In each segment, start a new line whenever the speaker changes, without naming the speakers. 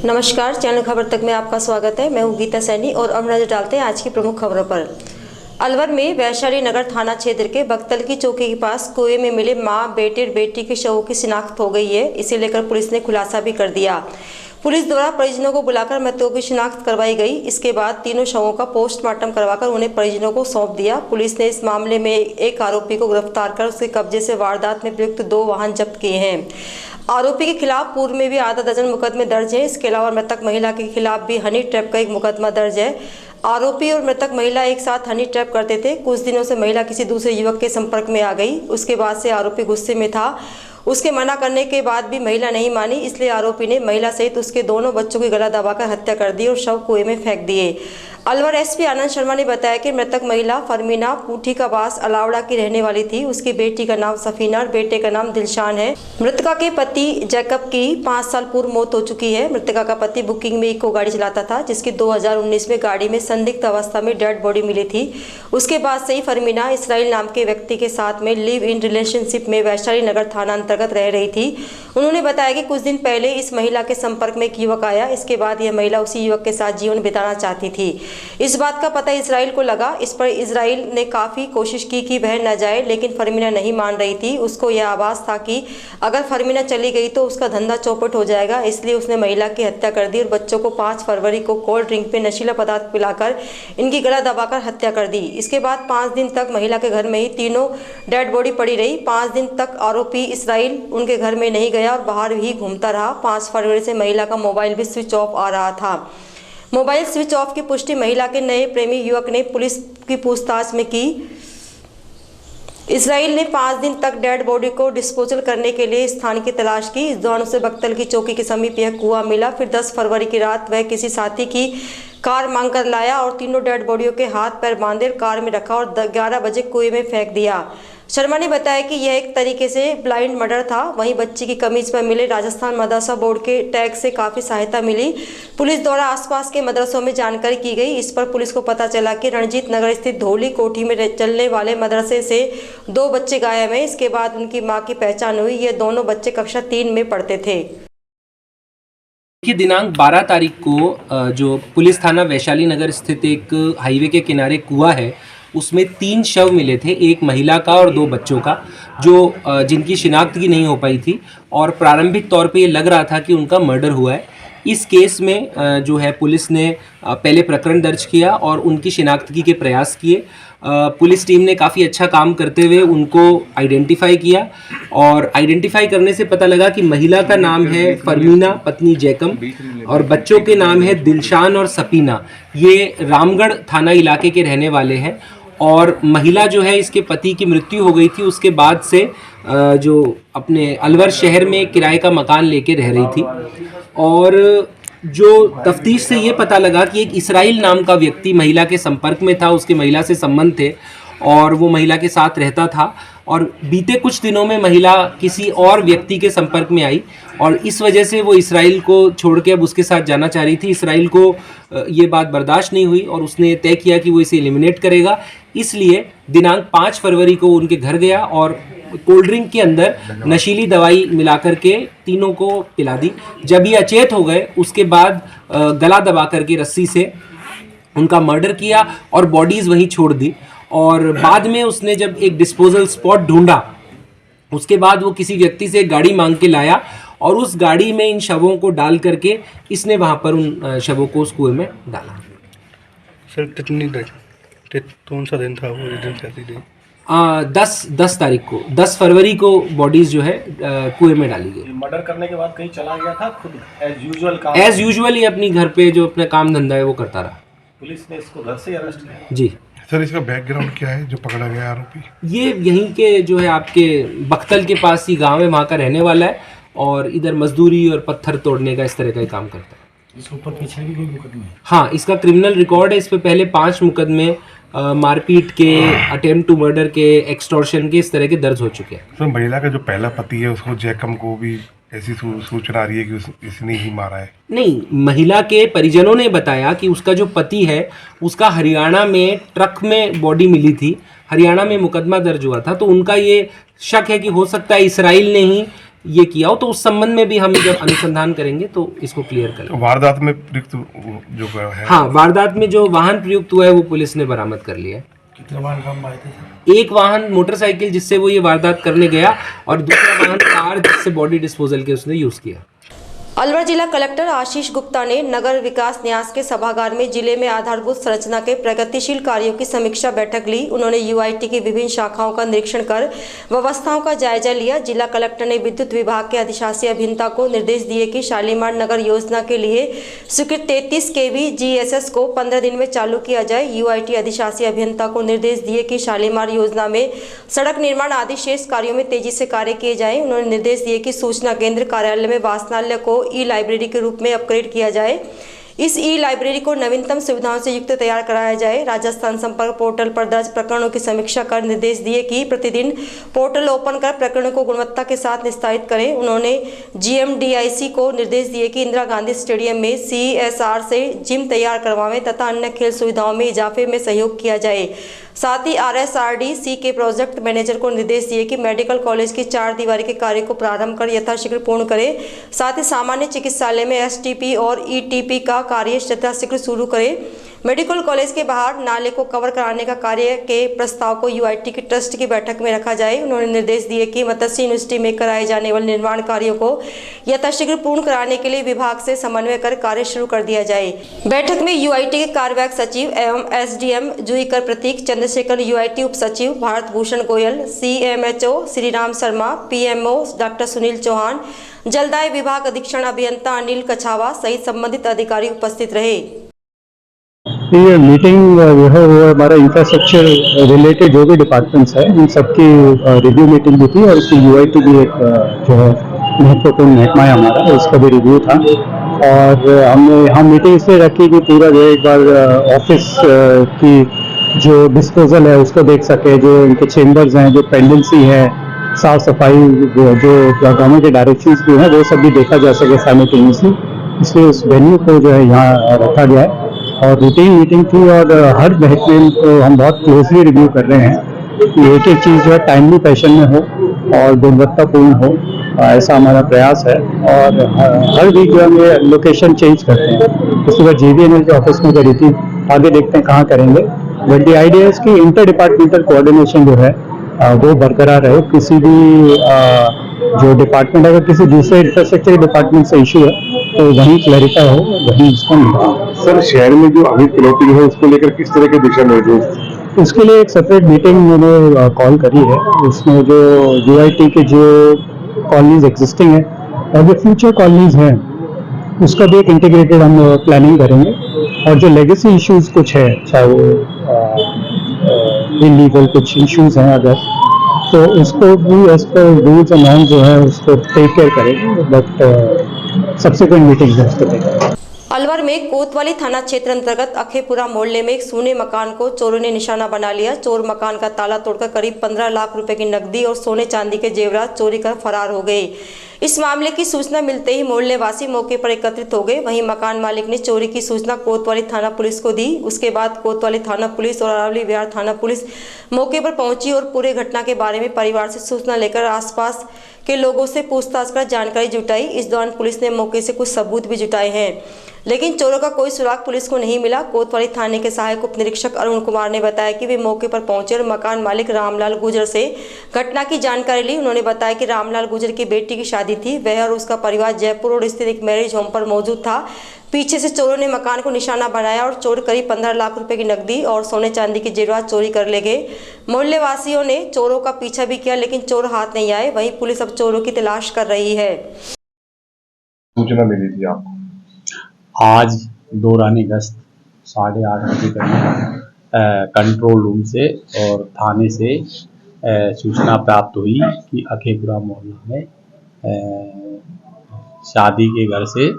नमस्कार, चैनल खबर तक में आपका स्वागत है। मैं हूँ गीता सैनी और अब नजर डालते हैं आज की प्रमुख खबरों पर। अलवर में वैशाली नगर थाना क्षेत्र के बख्तल की चौकी के पास कुएं में मिले मां, बेटे और बेटी के शवों की शिनाख्त हो गई है। इसे लेकर पुलिस ने खुलासा भी कर दिया। पुलिस द्वारा परिजनों को बुलाकर मृतकों की शिनाख्त करवाई गई। इसके बाद तीनों शवों का पोस्टमार्टम करवाकर उन्हें परिजनों को सौंप दिया। पुलिस ने इस मामले में एक आरोपी को गिरफ्तार कर उसके कब्जे से वारदात में प्रयुक्त 2 वाहन जब्त किए हैं। आरोपी के खिलाफ पूर्व में भी आधा दर्जन मुकदमे दर्ज है। इसके अलावा मृतक महिला के खिलाफ भी हनी ट्रैप का एक मुकदमा दर्ज है। आरोपी और मृतक महिला एक साथ हनी ट्रैप करते थे। कुछ दिनों से महिला किसी दूसरे युवक के संपर्क में आ गई। उसके बाद से आरोपी गुस्से में था। उसके मना करने के बाद भी महिला नहीं मानी, इसलिए आरोपी ने महिला सहित उसके दोनों बच्चों की गला दबाकर हत्या कर दी और शव कुएं में फेंक दिए। अलवर एसपी आनंद शर्मा ने बताया कि मृतक महिला फरमीना पूठी का बास अलावड़ा की रहने वाली थी। उसकी बेटी का नाम सफीना और बेटे का नाम दिलशान है। मृतका के पति जैकब की 5 साल पूर्व मौत हो चुकी है। मृतका का पति बुकिंग में इको गाड़ी चलाता था, जिसकी 2019 में गाड़ी में संदिग्ध अवस्था में डेड बॉडी मिली थी। उसके बाद से ही फरमीना इसराइल नाम के व्यक्ति के साथ में लिव इन रिलेशनशिप में वैशाली नगर थाना अंतर्गत रह रही थी। उन्होंने बताया कि कुछ दिन पहले इस महिला के संपर्क में एक युवक आया। इसके बाद यह महिला उसी युवक के साथ जीवन बिताना चाहती थी। इस बात का पता इसराइल को लगा। इस पर इसराइल ने काफी कोशिश की कि वह न जाए, लेकिन फरमीना नहीं मान रही थी। उसको यह आभास था कि अगर फरमीना चली गई तो उसका धंधा चौपट हो जाएगा, इसलिए उसने महिला की हत्या कर दी और बच्चों को 5 फरवरी को कोल्ड ड्रिंक पे नशीला पदार्थ पिलाकर इनकी गला दबाकर हत्या कर दी। इसके बाद 5 दिन तक महिला के घर में ही तीनों डेड बॉडी पड़ी रही। 5 दिन तक आरोपी इसराइल उनके घर में नहीं गया और बाहर ही घूमता रहा। 5 फरवरी से महिला का मोबाइल भी स्विच ऑफ आ रहा था। मोबाइल स्विच ऑफ की पुष्टि महिला के नए प्रेमी युवक ने पुलिस की पूछताछ में की। इसराइल ने 5 दिन तक डेड बॉडी को डिस्पोजल करने के लिए स्थान की तलाश की। इस दौरान उसे बख्तल की चौकी के समीप यह कुआं मिला। फिर 10 फरवरी की रात वह किसी साथी की कार मांग कर लाया और तीनों डेड बॉडियों के हाथ पैर बांधे कार में रखा और 11 बजे कुएं में फेंक दिया। शर्मा ने बताया कि यह एक तरीके से ब्लाइंड मर्डर था। वहीं बच्ची की कमीज पर मिले राजस्थान मदरसा बोर्ड के टैग से काफी सहायता मिली। पुलिस द्वारा आसपास के मदरसों में जानकारी की गई। इस पर पुलिस को पता चला कि रणजीत नगर स्थित धोली कोठी में चलने वाले मदरसे से 2 बच्चे गायब हैं। इसके बाद उनकी मां की पहचान हुई। ये दोनों बच्चे कक्षा 3 में पढ़ते थे।
कि दिनांक 12 तारीख को जो पुलिस थाना वैशाली नगर स्थित एक हाईवे के किनारे कुआं है, उसमें 3 शव मिले थे, एक महिला का और 2 बच्चों का, जो जिनकी शिनाख्त की नहीं हो पाई थी और प्रारंभिक तौर पे ये लग रहा था कि उनका मर्डर हुआ है। इस केस में जो है पुलिस ने पहले प्रकरण दर्ज किया और उनकी शिनाख्तगी के प्रयास किए। पुलिस टीम ने काफ़ी अच्छा काम करते हुए उनको आइडेंटिफाई किया और आइडेंटिफाई करने से पता लगा कि महिला का नाम है फरमीना पत्नी जैकम और बच्चों के नाम है दिलशान और सफीना। ये रामगढ़ थाना इलाके के रहने वाले हैं और महिला जो है इसके पति की मृत्यु हो गई थी। उसके बाद से जो अपने अलवर शहर में किराए का मकान लेके रह रही थी और जो तफ्तीश से ये पता लगा कि एक इसराइल नाम का व्यक्ति महिला के संपर्क में था, उसके महिला से संबंध थे और वो महिला के साथ रहता था और बीते कुछ दिनों में महिला किसी और व्यक्ति के संपर्क में आई और इस वजह से वो इसराइल को छोड़ के अब उसके साथ जाना चाह रही थी। इसराइल को ये बात बर्दाश्त नहीं हुई और उसने तय किया कि वो इसे एलिमिनेट करेगा। इसलिए दिनांक 5 फरवरी को उनके घर गया और कोल्ड ड्रिंक के अंदर नशीली दवाई मिलाकर के तीनों को पिला दी। जब ये अचेत हो गए उसके बाद गला दबा करके रस्सी से उनका मर्डर किया और बॉडीज़ वहीं छोड़ दी और बाद में उसने जब एक डिस्पोजल स्पॉट ढूंढा उसके बाद वो किसी व्यक्ति से गाड़ी मांग के लाया और उस गाड़ी में इन शवों को डाल करके इसने वहाँ पर उन शवों को उस कुएं में डाला।
सर कौन सा दिन था वो? दिन कैसी थी?
10 तारीख को 10 फरवरी को बॉडीज जो है कुएं में डाली गई।
मर्डर करने के बाद कहीं चला गया था खुद
एज यूजुअल ही अपनी घर पे जो अपना काम धंधा है वो करता रहा।
पुलिस ने इसको घर से अरेस्ट किया।
जी
सर, इसका बैकग्राउंड क्या है जो पकड़ा गया आरोपी?
ये यहीं के जो है आपके बख्तल के पास ही गांव है, वहाँ का रहने वाला है और इधर मजदूरी और पत्थर तोड़ने का इस तरह का काम करता है।
इसके ऊपर पीछे भी कोई मुकदमे?
हाँ, इसका क्रिमिनल रिकॉर्ड है। इस पे पहले 5 मुकदमे मारपीट के, अटेम्प्ट टू मर्डर के, एक्सटॉर्शन के इस तरह के दर्ज हो चुके हैं।
सर, महिला का जो पहला पति है उसको जैकम को भी ऐसी सूचना आ रही है कि इसने ही मारा है?
नहीं, महिला के परिजनों ने बताया कि उसका जो पति है उसका हरियाणा में ट्रक में बॉडी मिली थी, हरियाणा में मुकदमा दर्ज हुआ था, तो उनका ये शक है कि हो सकता है इसराइल ने ही ये किया हो, तो उस संबंध में भी हम जब अनुसंधान करेंगे तो इसको क्लियर करेंगे।
तो वारदात में प्रयुक्त जो है,
हाँ, वारदात में जो वाहन प्रयुक्त हुआ है वो पुलिस ने बरामद कर लिया है।
कितने वाहन काम आए थे?
एक वाहन मोटरसाइकिल जिससे वो ये वारदात करने गया, और दूसरा वाहन कार जिससे बॉडी डिस्पोजल के उसने यूज किया।
अलवर जिला कलेक्टर आशीष गुप्ता ने नगर विकास न्यास के सभागार में जिले में आधारभूत संरचना के प्रगतिशील कार्यों की समीक्षा बैठक ली। उन्होंने यूआईटी की विभिन्न शाखाओं का निरीक्षण कर व्यवस्थाओं का जायजा लिया। जिला कलेक्टर ने विद्युत विभाग के अधिशासी अभियंता को निर्देश दिए कि शालीमार नगर योजना के लिए स्वीकृत 33 kV GSS को 15 दिन में चालू किया जाए। यूआईटी अधिशासी अभियंता को निर्देश दिए कि शालीमार योजना में सड़क निर्माण आदि शेष कार्यों में तेजी से कार्य किए जाएं। उन्होंने निर्देश दिए कि सूचना केंद्र कार्यालय में वाचनालय को ई लाइब्रेरी के रूप में अपग्रेड किया जाए। इस ई लाइब्रेरी को नवीनतम सुविधाओं से युक्त तैयार कराया जाए। राजस्थान संपर्क पोर्टल पर दर्ज प्रकरणों की समीक्षा कर निर्देश दिए कि प्रतिदिन पोर्टल ओपन कर प्रकरणों को गुणवत्ता के साथ निस्तारित करें। उन्होंने GMDIC को निर्देश दिए कि इंदिरा गांधी स्टेडियम में CSR से जिम तैयार करवाएं तथा अन्य खेल सुविधाओं में इजाफे में सहयोग किया जाए। साथ ही RSRDC के प्रोजेक्ट मैनेजर को निर्देश दिए कि मेडिकल कॉलेज की 4 दीवारी के कार्य को प्रारंभ कर यथाशीघ्र पूर्ण करें। साथ ही सामान्य चिकित्सालय में STP और ETP का कार्य यथाशीघ्र शुरू करें। मेडिकल कॉलेज के बाहर नाले को कवर कराने का कार्य के प्रस्ताव को यूआईटी की ट्रस्ट की बैठक में रखा जाए। उन्होंने निर्देश दिए कि मत्स्य यूनिवर्सिटी में कराए जाने वाले निर्माण कार्यों को यथाशीघ्र पूर्ण कराने के लिए विभाग से समन्वय कर कार्य शुरू कर दिया जाए। बैठक में यूआईटी के कार्यवाहक सचिव एवं SDM जुईकर प्रतीक, चंद्रशेखर यूआईटी उप सचिव, Bharat Bhushan Goyal, CMHO Shri Ram Sharma, PMO doctor Sunil Chauhan, जलदाय विभाग अधीक्षण अभियंता अनिल कछावा सहित संबंधित अधिकारी उपस्थित रहे।
ये मीटिंग जो है वो हमारा इंफ्रास्ट्रक्चर रिलेटेड जो भी डिपार्टमेंट्स है इन सबकी रिव्यू मीटिंग भी थी, और उसकी यूआईटी भी एक जो है महत्वपूर्ण महकमा है हमारा, उसका भी रिव्यू था। और हम मीटिंग इसलिए रखी कि पूरा जो एक बार ऑफिस की जो डिस्पोजल है उसको देख सके, जो इनके चेम्बर्स हैं, जो पेंडेंसी है, साफ सफाई, जो गवर्नमेंट के डायरेक्शंस भी हैं वो सब भी देखा जा सके साइमल्टेनियसली। इसलिए उस वेन्यू को जो है यहाँ रखा गया है और रूटीन मीटिंग थी, और हर महकमे को हम बहुत क्लोजली रिव्यू कर रहे हैं कि एक एक चीज़ जो है टाइमली फैशन में हो और गुणवत्तापूर्ण हो, ऐसा हमारा प्रयास है। और हर वीक जो हम ये लोकेशन चेंज करते हैं। इसके बाद JVNL के ऑफिस में करी थी, आगे देखते हैं कहाँ करेंगे। बट द आइडिया है कि इंटर डिपार्टमेंटल कोऑर्डिनेशन जो है वो बरकरार रहे। किसी भी जो डिपार्टमेंट अगर किसी दूसरे इंफ्रास्ट्रक्चर डिपार्टमेंट से इशू है तो वहीं क्लैरिफाई हो, वहीं इसको निकाल।
सर शहर में जो अभी प्लॉटिंग है उसको लेकर किस तरह के दिशा निर्देश?
उसके लिए एक सेपरेट मीटिंग मैंने कॉल करी है। उसमें जो यूआईटी के जो कॉलोनीज एग्जिस्टिंग है और जो फ्यूचर कॉलोनीज हैं उसका भी एक इंटीग्रेटेड हम प्लानिंग करेंगे। और जो लेगेसी इश्यूज कुछ है, चाहे वो इलीगल कुछ इश्यूज हैं अगर, तो उसको भी as per rules and norms जो है उसको टेक केयर करेंगे। बट सब्सिक्वेंट मीटिंग्स है उसको टेक केयर।
अलवर में कोतवाली थाना क्षेत्र अंतर्गत अखेपुरा मोहल्ले में एक सूने मकान को चोरों ने निशाना बना लिया। चोर मकान का ताला तोड़कर करीब 15 लाख रुपए की नकदी और सोने चांदी के जेवरात चोरी कर फरार हो गए। इस मामले की सूचना मिलते ही मोहल्ले वासी मौके पर एकत्रित हो गए। वहीं मकान मालिक ने चोरी की सूचना कोतवाली थाना पुलिस को दी। उसके बाद कोतवाली थाना पुलिस और अरावली विहार थाना पुलिस मौके पर पहुंची और पूरे घटना के बारे में परिवार से सूचना लेकर आसपास के लोगों से पूछताछ कर जानकारी जुटाई। इस दौरान पुलिस ने मौके से कुछ सबूत भी जुटाए हैं, लेकिन चोरों का कोई सुराग पुलिस को नहीं मिला। कोतवाली थाने के सहायक उप निरीक्षक अरुण कुमार ने बताया कि वे मौके पर पहुंचे और मकान मालिक रामलाल गुजर से घटना की जानकारी ली। उन्होंने बताया कि रामलाल गुजर की बेटी की शादी थी। वह और उसका परिवार जयपुर रोड स्थित एक मैरिज होम पर मौजूद था। पीछे से चोरों ने मकान को निशाना बनाया और चोर करीब 15 लाख रुपए की नकदी और सोने चांदी की जेवरात चोरी कर ले गए। मोहल्ले वासियों ने चोरों का पीछा भी किया, लेकिन चोर हाथ नहीं आए। वहीं पुलिस अब चोरों की तलाश कर रही है।
सूचना मिली थी आपको?
आज दौरानी गश्त 8:30 बजे करीब कंट्रोल रूम से और थाने से सूचना प्राप्त हुई कि अखेपुरा मोहल्ला में शादी के घर से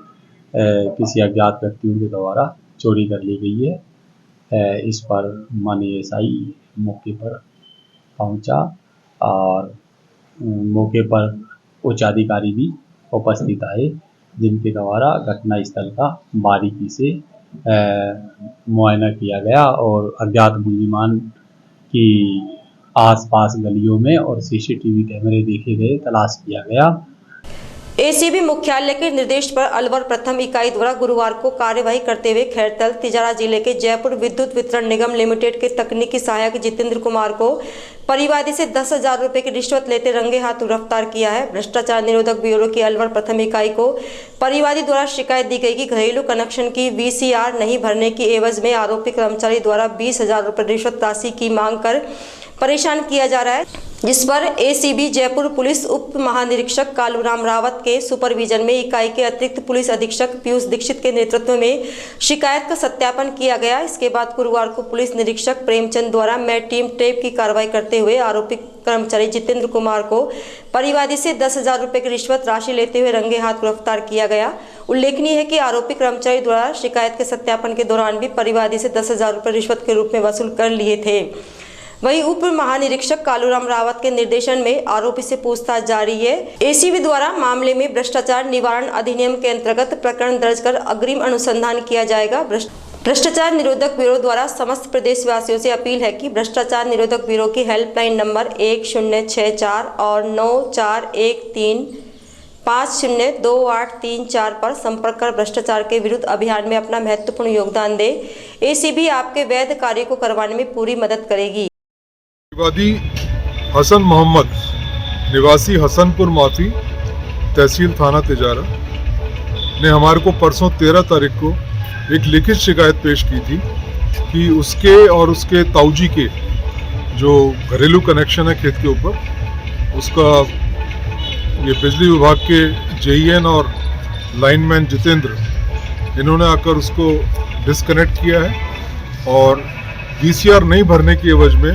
किसी अज्ञात व्यक्तियों के द्वारा चोरी कर ली गई है। इस पर माननीय SI मौके पर पहुंचा और मौके पर उच्च अधिकारी भी उपस्थित आए, जिनके द्वारा घटना स्थल का बारीकी से मुआयना किया गया और अज्ञात मुलजिमान की आसपास गलियों में और CCTV कैमरे देखे गए, तलाश किया गया
एसीबी मुख्यालय के निर्देश पर अलवर प्रथम इकाई द्वारा गुरुवार को कार्यवाही करते हुए खैरतल तिजारा जिले के जयपुर विद्युत वितरण निगम लिमिटेड के तकनीकी सहायक जितेंद्र कुमार को परिवादी से 10,000 रुपए की रिश्वत लेते रंगे हाथ गिरफ्तार किया है। भ्रष्टाचार निरोधक ब्यूरो की अलवर प्रथम इकाई को परिवादी द्वारा शिकायत दी गई कि घरेलू कनेक्शन की VCR नहीं भरने की एवज में आरोपी कर्मचारी द्वारा 20,000 रुपए रिश्वत राशि की मांग कर परेशान किया जा रहा है, जिस पर एसीबी जयपुर पुलिस उप महानिरीक्षक कालूराम रावत के सुपरविजन में इकाई के अतिरिक्त पुलिस अधीक्षक पीयूष दीक्षित के नेतृत्व में शिकायत का सत्यापन किया गया। इसके बाद गुरुवार को पुलिस निरीक्षक प्रेमचंद द्वारा मैं टीम टेप की कार्रवाई करते हुए आरोपी कर्मचारी जितेंद्र कुमार को परिवादी से 10,000 रुपए की रिश्वत राशि लेते हुए रंगे हाथ गिरफ्तार किया गया। उल्लेखनीय है कि आरोपी कर्मचारी द्वारा शिकायत के सत्यापन के दौरान भी परिवादी से 10,000 रुपए रिश्वत के रूप में वसूल कर लिए थे। वहीं उप महानिरीक्षक कालूराम रावत के निर्देशन में आरोपी से पूछताछ जारी है। एसीबी द्वारा मामले में भ्रष्टाचार निवारण अधिनियम के अंतर्गत प्रकरण दर्ज कर अग्रिम अनुसंधान किया जाएगा। भ्रष्टाचार निरोधक ब्यूरो द्वारा समस्त प्रदेशवासियों से अपील है कि भ्रष्टाचार निरोधक ब्यूरो की हेल्पलाइन नंबर 1064 और 9413 502834 पर संपर्क कर भ्रष्टाचार के विरुद्ध अभियान में अपना महत्वपूर्ण योगदान दे। एसीबी आपके वैध कार्य को करवाने में पूरी मदद करेगी।
परिवादी हसन मोहम्मद निवासी हसनपुर माफी तहसील थाना तिजारा ने हमारे को परसों 13 तारीख को एक लिखित शिकायत पेश की थी कि उसके और उसके ताऊजी के जो घरेलू कनेक्शन है खेत के ऊपर, उसका ये बिजली विभाग के जेईएन और लाइनमैन जितेंद्र, इन्होंने आकर उसको डिस्कनेक्ट किया है और VCR नहीं भरने की एवज में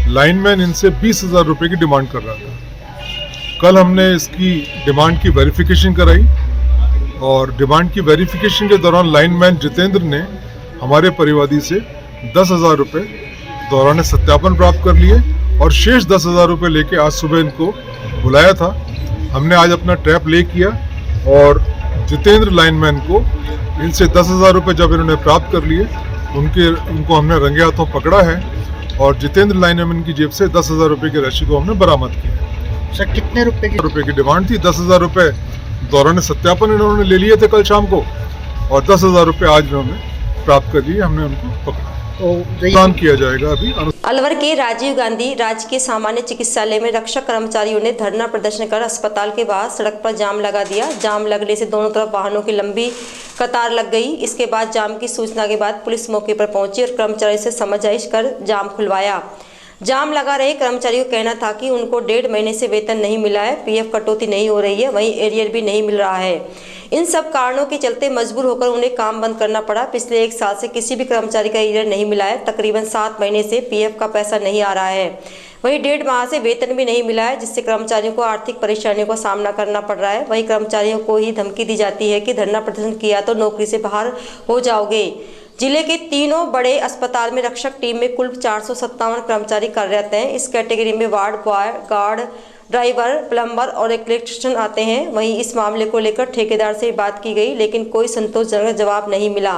लाइनमैन इनसे 20,000 रुपये की डिमांड कर रहा था। कल हमने इसकी डिमांड की वेरिफिकेशन कराई और डिमांड की वेरिफिकेशन के दौरान लाइनमैन जितेंद्र ने हमारे परिवादी से 10,000 रुपये दौरान सत्यापन प्राप्त कर लिए और शेष 10,000 रुपये लेके आज सुबह इनको बुलाया था। हमने आज अपना ट्रैप ले किया और जितेंद्र लाइनमैन को इनसे 10,000 रुपये जब इन्होंने प्राप्त कर लिए, उनको हमने रंगे हाथों पकड़ा है और जितेंद्र लाइनमैन की जेब से 10,000 रुपये की राशि को हमने बरामद किया।
सर कितने रुपए
की डिमांड थी? 10,000 रुपये दौरान सत्यापन इन्होंने ले लिए थे कल शाम को और 10,000 रुपये आज इन्होंने प्राप्त कर लिए। हमने उनको पकड़ा, भुगतान किया जाएगा अभी।
अलवर के राजीव गांधी राजकीय सामान्य चिकित्सालय में रक्षक कर्मचारियों ने धरना प्रदर्शन कर अस्पताल के बाहर सड़क पर जाम लगा दिया। जाम लगने से दोनों तरफ वाहनों की लंबी कतार लग गई। इसके बाद जाम की सूचना के बाद पुलिस मौके पर पहुंची और कर्मचारी से समझाइश कर जाम खुलवाया। जाम लगा रहे कर्मचारियों का कहना था कि उनको 1.5 महीने से वेतन नहीं मिला है, PF कटौती नहीं हो रही है, वहीं एरियर भी नहीं मिल रहा है। इन सब कारणों के चलते मजबूर होकर उन्हें काम बंद करना पड़ा। पिछले 1 साल से किसी भी कर्मचारी का एरियर नहीं मिला है। तकरीबन 7 महीने से PF का पैसा नहीं आ रहा है, वहीं 1.5 माह से वेतन भी नहीं मिला है, जिससे कर्मचारियों को आर्थिक परेशानियों का सामना करना पड़ रहा है। वहीं कर्मचारियों को ही धमकी दी जाती है कि धरना प्रदर्शन किया तो नौकरी से बाहर हो जाओगे। जिले के तीनों बड़े अस्पताल में रक्षक टीम में कुल 457 कर्मचारी कार्यरत हैं। इस कैटेगरी में ward boy, guard, driver, plumber और इलेक्ट्रिशियन आते हैं। वहीं इस मामले को लेकर ठेकेदार से बात की गई, लेकिन कोई संतोषजनक जवाब नहीं मिला।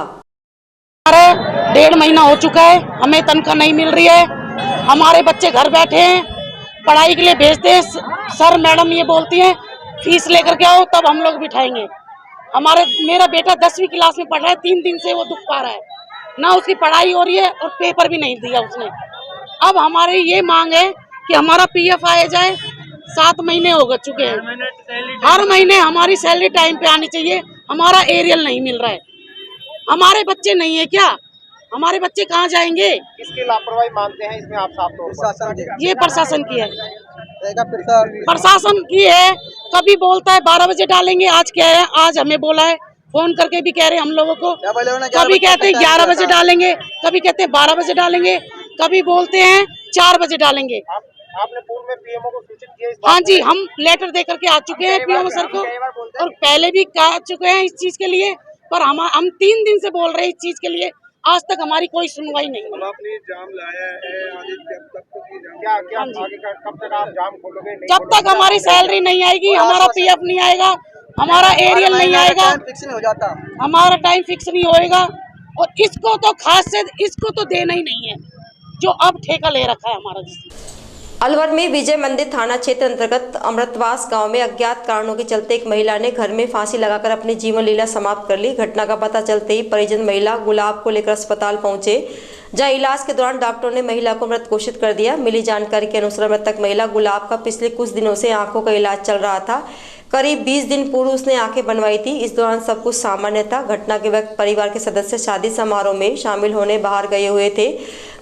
हमारे 1.5 महीना हो चुका है, हमें तनख्वाह नहीं मिल रही है। हमारे बच्चे घर बैठे हैं, पढ़ाई के लिए भेजते हैं। सर मैडम ये बोलती हैं फीस लेकर के आओ तब हम लोग बिठाएंगे। मेरा बेटा 10वीं क्लास में पढ़ रहा है, 3 दिन से वो दुख पा रहा है, ना उसकी पढ़ाई हो रही है और पेपर भी नहीं दिया उसने। अब हमारी ये मांग है कि हमारा PF आया जाए। 7 महीने हो चुके हैं, हर महीने हमारी सैलरी टाइम पे आनी चाहिए। हमारा एरियल नहीं मिल रहा है। हमारे बच्चे नहीं है क्या? हमारे बच्चे कहाँ जाएंगे?
इसकी लापरवाही मानते हैं इसमें आप साफ तौर पर?
ये प्रशासन की है, प्रशासन की है। कभी बोलता है 12 बजे डालेंगे, आज क्या है, आज हमें बोला है, फोन करके भी कह रहे हैं हम लोगों को। कभी कहते हैं 11 बजे डालेंगे, कभी कहते हैं 12 बजे डालेंगे, कभी बोलते हैं 4 बजे डालेंगे।
आपने पूर्व में PMO को सूचित किया?
हाँ जी, हम लेटर दे करके आ चुके हैं PMO सर को और पहले भी कह चुके हैं इस चीज के लिए, पर हम 3 दिन से बोल रहे हैं इस चीज के लिए। आज तक हमारी कोई सुनवाई नहीं है।
आपने जाम लाया है,
कब तक आप जाम खोलोगे?
जब तक हमारी सैलरी नहीं आएगी, हमारा PF नहीं आएगा, हमारा एरियल नहीं आएगा,
फिक्स नहीं हो जाता,
हमारा टाइम फिक्स नहीं होएगा। और इसको तो खास से इसको तो देना ही नहीं है, जो अब ठेका ले रखा है हमारा।
अलवर में विजय मंदिर थाना क्षेत्र अंतर्गत अमृतवास गांव में अज्ञात कारणों के चलते एक महिला ने घर में फांसी लगाकर अपनी जीवन लीला समाप्त कर ली। घटना का पता चलते ही परिजन महिला गुलाब को लेकर अस्पताल पहुंचे, जहां इलाज के दौरान डॉक्टरों ने महिला को मृत घोषित कर दिया। मिली जानकारी के अनुसार मृतक महिला गुलाब का पिछले कुछ दिनों से आंखों का इलाज चल रहा था। करीब 20 दिन पूर्व उसने आंखें बनवाई थी। इस दौरान सब कुछ सामान्य था। घटना के वक्त परिवार के सदस्य शादी समारोह में शामिल होने बाहर गए हुए थे।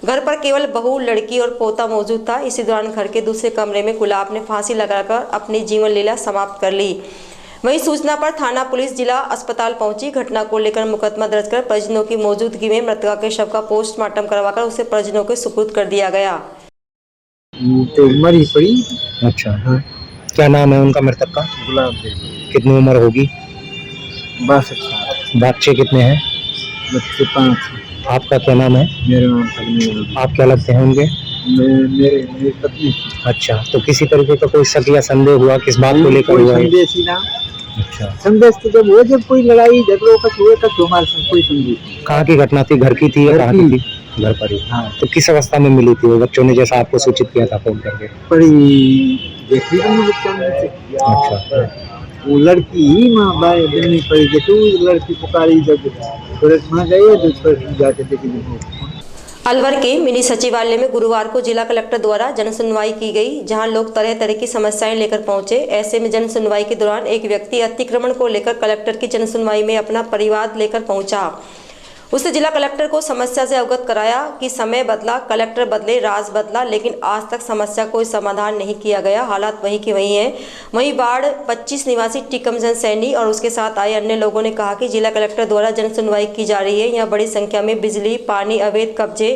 घर पर केवल बहू, लड़की और पोता मौजूद था। इसी दौरान घर के दूसरे कमरे में गुलाब ने फांसी लगाकर अपनी जीवन लीला समाप्त कर ली। वहीं सूचना पर थाना पुलिस जिला अस्पताल पहुंची। घटना को लेकर मुकदमा दर्ज कर परिजनों की मौजूदगी में मृतका के शव का पोस्टमार्टम करवाकर उसे परिजनों के सुपुर्द कर दिया गया।
तो मरी पड़ी। अच्छा, हाँ। क्या नाम है उनका मृतक का? गुलाब देवी। कितनी उम्र होगी? 62 साल। बच्चे कितने हैं? बच्चे 5। आपका क्या नाम है? मेरा नाम फगनी। आप क्या लगते हैं उनके? मेरी पत्नी। अच्छा, तो किसी तरीके का कोई शक या संदेह हुआ किस बात को लेकर हुआ है? अच्छा, संदेश तो जब कोई लड़ाई झगड़ों का हुआ था तो हमारे साथ कोई संदेश। कहाँ की घटना थी? घर की थी या कहाँ की थी? घर पर ही। हाँ। तो किस अवस्था में मिली थी वो? बच्चों ने जैसा आपको सूचित किया था फोन करके? बड़ी देखी बच्चों ने। अच्छा, वो लड़की ही माँ बाय बननी पड़ी। देखो लड़की पुकारी जब तुरंत वहाँ गए तो तुरंत जाके देखी।
अलवर के मिनी सचिवालय में गुरुवार को जिला कलेक्टर द्वारा जन सुनवाई की गई, जहां लोग तरह तरह की समस्याएं लेकर पहुंचे। ऐसे में जन सुनवाई के दौरान एक व्यक्ति अतिक्रमण को लेकर कलेक्टर की जन सुनवाई में अपना परिवाद लेकर पहुंचा। उसने जिला कलेक्टर को समस्या से अवगत कराया कि समय बदला, कलेक्टर बदले, राज बदला, लेकिन आज तक समस्या कोई समाधान नहीं किया गया। हालात वहीं की वहीं हैं। वहीं वार्ड 25 निवासी टिकमजन सैनी और उसके साथ आए अन्य लोगों ने कहा कि जिला कलेक्टर द्वारा जन सुनवाई की जा रही है। यहाँ बड़ी संख्या में बिजली, पानी, अवैध कब्जे,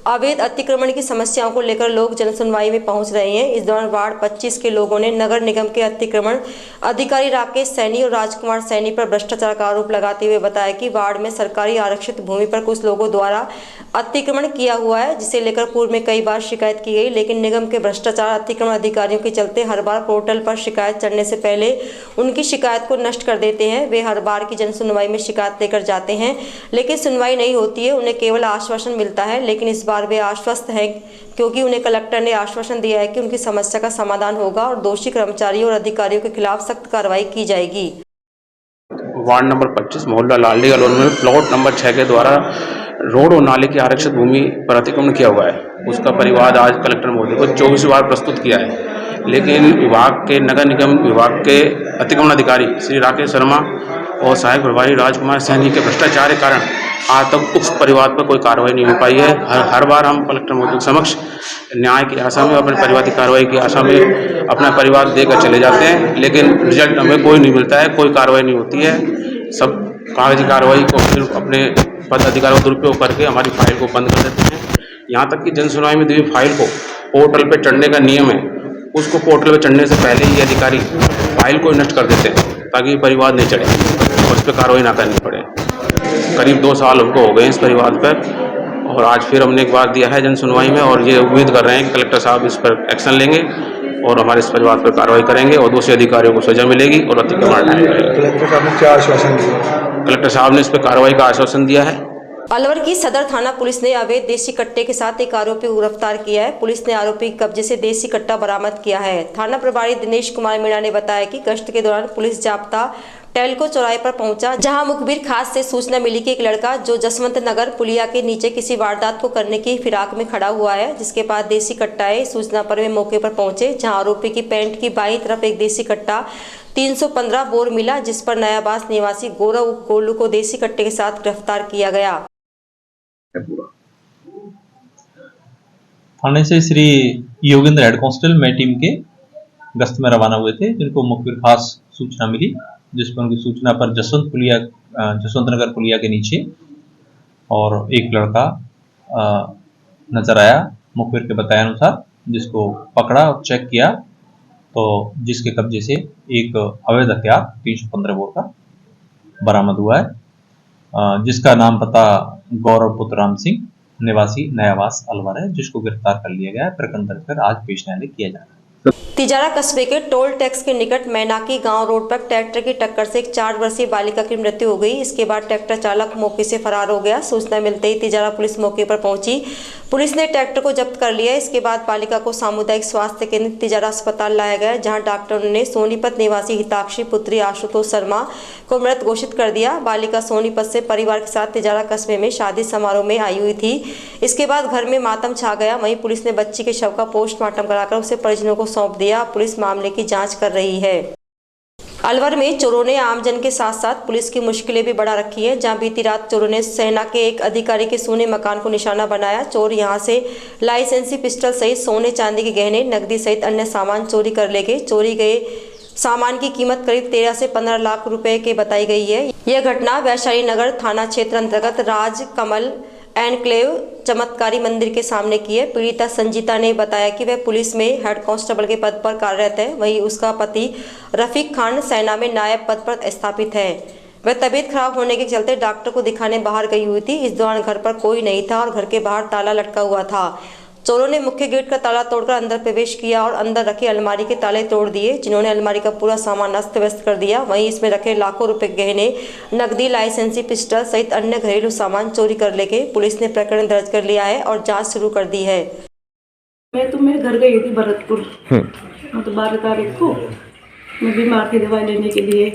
अवैध अतिक्रमण की समस्याओं को लेकर लोग जन सुनवाई में पहुंच रहे हैं। इस दौरान वार्ड 25 के लोगों ने नगर निगम के अतिक्रमण अधिकारी राकेश सैनी और राजकुमार सैनी पर भ्रष्टाचार का आरोप लगाते हुए बताया कि वार्ड में सरकारी आरक्षित भूमि पर कुछ लोगों द्वारा अतिक्रमण किया हुआ है, जिसे लेकर पूर्व में कई बार शिकायत की गई, लेकिन निगम के भ्रष्टाचार अतिक्रमण अधिकारियों के चलते हर बार पोर्टल पर शिकायत चढ़ने से पहले उनकी शिकायत को नष्ट कर देते हैं। वे हर बार की जन सुनवाई में शिकायत लेकर जाते हैं, लेकिन सुनवाई नहीं होती है। उन्हें केवल आश्वासन मिलता है, लेकिन इस बार वे आश्वस्त हैं क्योंकि उन्हें कलेक्टर ने आश्वासन दिया है कि उनकी समस्या का समाधान होगा और दोषी कर्मचारियों और अधिकारियों के खिलाफ सख्त कार्रवाई की जाएगी।
वार्ड नंबर 25 मोहल्ला लालडी अलवर में प्लॉट नंबर 6 के द्वारा रोड और नाले की आरक्षित भूमि पर अतिक्रमण किया हुआ है। उसका परिवाद आज कलेक्टर महोदय को 24 बार प्रस्तुत किया है, लेकिन विभाग के नगर निगम विभाग के अतिक्रमण अधिकारी श्री राकेश शर्मा और सहायक प्रभारी राजकुमार सैनी के भ्रष्टाचार के कारण आज तक उस परिवार पर कोई कार्रवाई नहीं हो पाई है। हर बार हम कलेक्टर महोदय के समक्ष न्याय की आशा में, अपने परिवार की कार्रवाई की आशा में अपना परिवार देकर चले जाते हैं, लेकिन रिजल्ट हमें कोई नहीं मिलता है, कोई कार्रवाई नहीं होती है। सब कागजी कार्रवाई को फिर अपने पद अधिकारों का दुरुपयोग करके हमारी फाइल को बंद कर देते हैं। यहाँ तक कि जन सुनवाई में दी फाइल को पोर्टल पर चढ़ने का नियम है, उसको पोर्टल पर चढ़ने से पहले ही अधिकारी फाइल को नष्ट कर देते हैं ताकि परिवाद नहीं चढ़े और उस पर कार्रवाई ना करनी पड़े। करीब 2 साल हमको हो गए इस परिवाद पर, और आज फिर हमने एक बार दिया है जन सुनवाई में, और ये उम्मीद कर रहे हैं कि कलेक्टर साहब इस पर एक्शन लेंगे और हमारे इस परिवार पर कार्रवाई करेंगे और दूसरे अधिकारियों को सजा मिलेगी और अतिक्रमण हटाया जाएगा।
कलेक्टर साहब ने क्या आश्वासन दिया?
कलेक्टर साहब ने इस पर कार्रवाई का आश्वासन दिया है।
अलवर की सदर थाना पुलिस ने अवैध देसी कट्टे के साथ एक आरोपी को गिरफ्तार किया है। पुलिस ने आरोपी के कब्जे से देसी कट्टा बरामद किया है। थाना प्रभारी दिनेश कुमार मीणा ने बताया कि गश्त के दौरान पुलिस जाब्ता टेलको चौराहे पर पहुंचा, जहां मुखबिर खास से सूचना मिली कि एक लड़का जो जसवंत नगर पुलिया के नीचे किसी वारदात को करने की फिराक में खड़ा हुआ है, जिसके पास देसी कट्टा है। सूचना पर वे मौके पर पहुंचे, जहां आरोपी की पैंट की बाईं तरफ एक देसी कट्टा 315 बोर मिला, जिस पर नयाबास निवासी गौरव गोलू को देसी कट्टे के साथ गिरफ्तार किया गया।
थाने से श्री योगेंद्र हेड कांस्टेबल मैं टीम के गश्त में रवाना हुए थे, जिनको मुखबिर खास सूचना मिली, जिस पर उनकी सूचना पर जसवंत नगर पुलिया के नीचे और एक लड़का नजर आया मुखबिर के बताए अनुसार, जिसको पकड़ा और चेक किया तो जिसके कब्जे से एक अवैध हथियार 315 बोर का बरामद हुआ है, जिसका नाम पता गौरव पुत्र राम सिंह निवासी नयावास अलवर है, जिसको गिरफ्तार कर लिया गया है। प्रकरण दर्ज कर आज पेश न्यायालय किया जा रहा है।
तिजारा कस्बे के टोल टैक्स के निकट मैनाकी गांव रोड पर ट्रैक्टर की टक्कर से एक 4 वर्षीय बालिका की मृत्यु हो गई। इसके बाद ट्रैक्टर चालक मौके से फरार हो गया। सूचना मिलते ही तिजारा पुलिस मौके पर पहुंची। पुलिस ने ट्रैक्टर को जब्त कर लिया। इसके बाद बालिका को सामुदायिक स्वास्थ्य केंद्र तिजारा अस्पताल लाया गया, जहां डॉक्टरों ने सोनीपत निवासी हिताक्षी पुत्री आशुतोष शर्मा को मृत घोषित कर दिया। बालिका सोनीपत से परिवार के साथ तिजारा कस्बे में शादी समारोह में आई हुई थी। इसके बाद घर में मातम छा गया। वहीं पुलिस ने बच्ची के शव का पोस्टमार्टम कराकर उसे परिजनों को सौंप दिया। पुलिस मामले की जाँच कर रही है। अलवर में चोरों ने आमजन के साथ साथ पुलिस की मुश्किलें भी बढ़ा रखी हैं, जहां बीती रात चोरों ने सेना के एक अधिकारी के सोने मकान को निशाना बनाया। चोर यहां से लाइसेंसी पिस्टल सहित सोने चांदी के गहने, नकदी सहित अन्य सामान चोरी कर ले गए। चोरी गए सामान की कीमत करीब 13 से 15 लाख रुपए के बताई गई है। यह घटना वैशाली नगर थाना क्षेत्र अंतर्गत राज कमल एनक्लेव चमत्कारी मंदिर के सामने की है। पीड़िता संजीता ने बताया कि वह पुलिस में हेड कांस्टेबल के पद पर कार्यरत है। वहीं उसका पति रफीक खान सेना में नायब पद पर स्थापित है। वह तबीयत खराब होने के चलते डॉक्टर को दिखाने बाहर गई हुई थी। इस दौरान घर पर कोई नहीं था और घर के बाहर ताला लटका हुआ था। चोरों ने मुख्य गेट का ताला तोड़कर अंदर प्रवेश किया और अंदर रखे अलमारी के ताले तोड़ दिए, जिन्होंने अलमारी का पूरा सामान अस्त व्यस्त कर दिया। वहीं इसमें रखे लाखों रुपए गहने, नकदी, लाइसेंसी पिस्टल सहित अन्य घरेलू सामान चोरी कर ले गए। पुलिस ने प्रकरण दर्ज कर लिया है और जांच शुरू कर दी है।
मैं घर गई थी भरतपुर, तो 12 तारीख को मैं बीमार थी दवाई लेने के लिए।